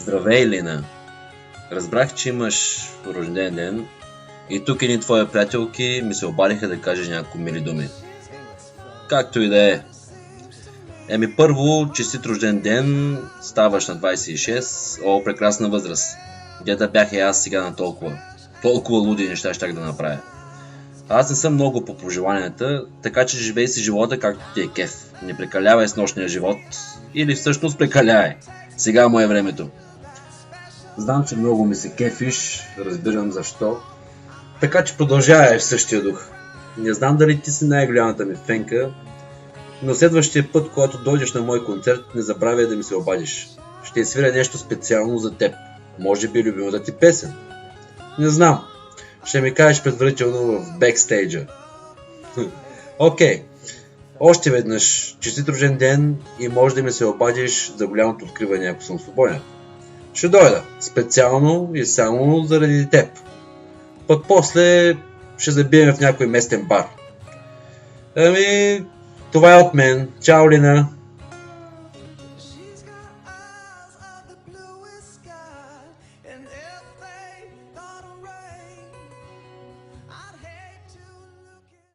Здравей, Лина! Разбрах, че имаш рожден ден и тук едни твои приятелки ми се обадиха да кажеш няколко мили думи. Както и да е. Първо, честит рожден ден, ставаш на 26, о, прекрасна възраст. Где да бях и аз сега на толкова луди неща щях да направя. Аз не съм много по пожеланията, така че живей си живота както ти е кеф. Не прекалявай с нощния живот, или всъщност прекалявай. Сега му е времето. Знам, че много ми се кефиш, разбирам защо. Така че продължавай в същия дух. Не знам дали ти си най-голямата ми фенка, но следващия път, когато дойдеш на мой концерт, не забравяй да ми се обадиш. Ще свиря нещо специално за теб. Може би любимата ти песен. Не знам. Ще ми кажеш предварително в бекстейджа. Окей. Още веднъж. Честит рожден ден и може да ми се обадиш за голямото откриване, ако съм свободен. Ще дойда. Специално и само заради теб. Пък после ще забием в някой местен бар. Това е от мен. Чао, Лина!